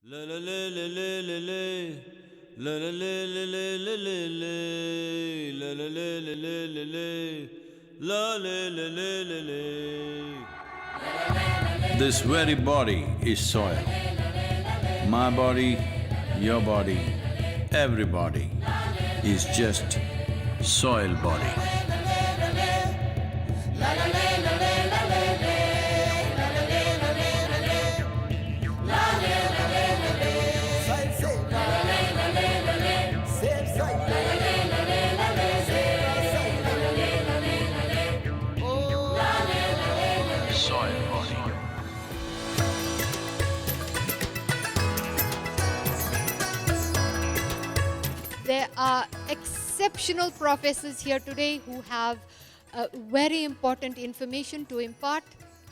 La la la la la la la. La la la la la la la la. La la la la la la la. La la la la la la. This very body is soil. My body, your body, everybody is just soil body. Soil body. There are exceptional professors here today who have very important information to impart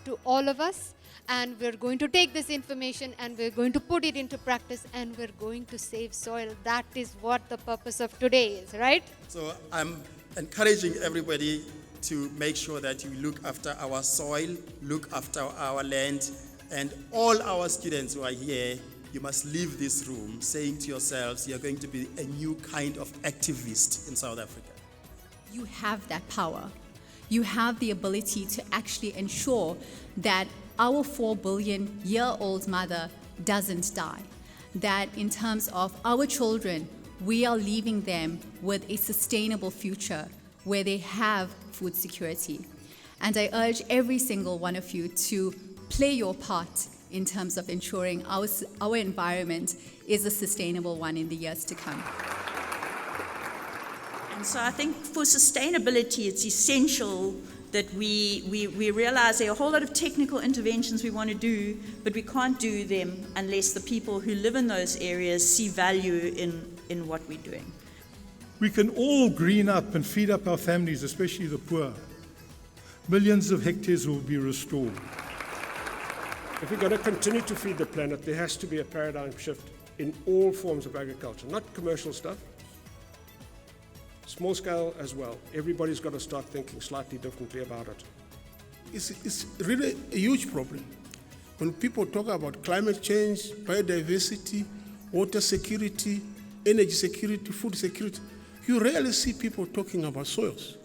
to all of us, and we're going to take this information and we're going to put it into practice, and we're going to save soil. That is what the purpose of today is, right? So I'm encouraging everybody to make sure that you look after our soil, look after our land, and all our students who are here, you must leave this room saying to yourselves, you're going to be a new kind of activist in South Africa. You have that power. You have the ability to actually ensure that our 4 billion-year-old mother doesn't die. That in terms of our children, we are leaving them with a sustainable future where they have food security. And I urge every single one of you to play your part in terms of ensuring our environment is a sustainable one in the years to come. And so I think for sustainability, it's essential that we realize there are a whole lot of technical interventions we want to do, but we can't do them unless the people who live in those areas see value in what we're doing. We can all green up and feed up our families, especially the poor. Millions of hectares will be restored. If we're going to continue to feed the planet, there has to be a paradigm shift in all forms of agriculture, not commercial stuff, small scale as well. Everybody's got to start thinking slightly differently about it. It's really a huge problem. When people talk about climate change, biodiversity, water security, energy security, food security, you rarely see people talking about soils.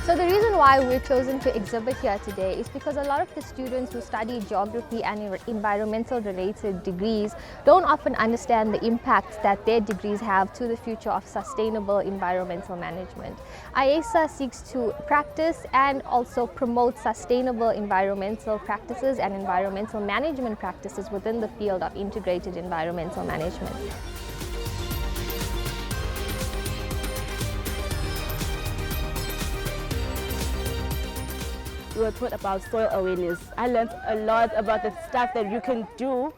So the reason why we're chosen to exhibit here today is because a lot of the students who study geography and environmental related degrees don't often understand the impact that their degrees have to the future of sustainable environmental management. IASA seeks to practice and also promote sustainable environmental practices and environmental management practices within the field of integrated environmental management. We were taught about soil awareness. I learned a lot about the stuff that you can do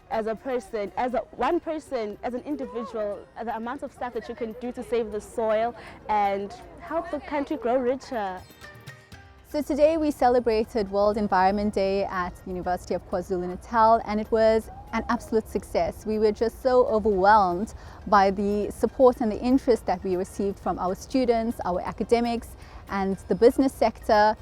as a person, one person, as an individual, the amount of stuff that you can do to save the soil and help the country grow richer. So today we celebrated World Environment Day at the University of KwaZulu-Natal, and it was an absolute success. We were just so overwhelmed by the support and the interest that we received from our students, our academics, and the business sector.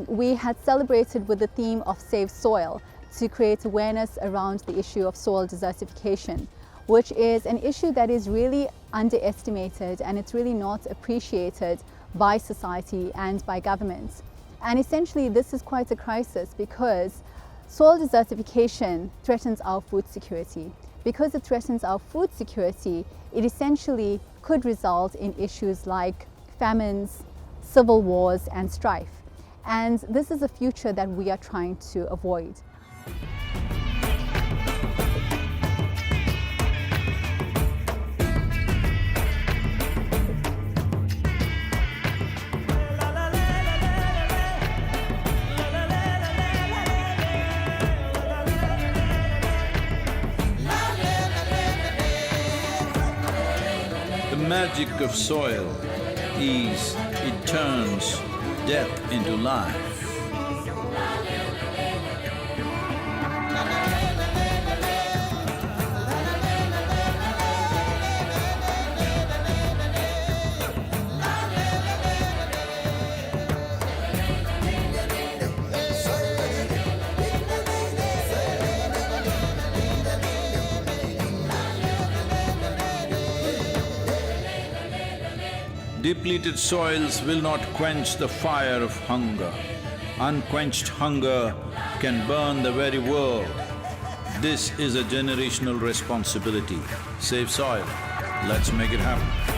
We had celebrated with the theme of Save Soil to create awareness around the issue of soil desertification, which is an issue that is really underestimated and it's really not appreciated by society and by governments. And essentially this is quite a crisis because soil desertification threatens our food security. Because it threatens our food security, it essentially could result in issues like famines, civil wars and strife. And this is a future that we are trying to avoid. The magic of soil is it turns death into life. Depleted soils will not quench the fire of hunger. Unquenched hunger can burn the very world. This is a generational responsibility. Save soil. Let's make it happen.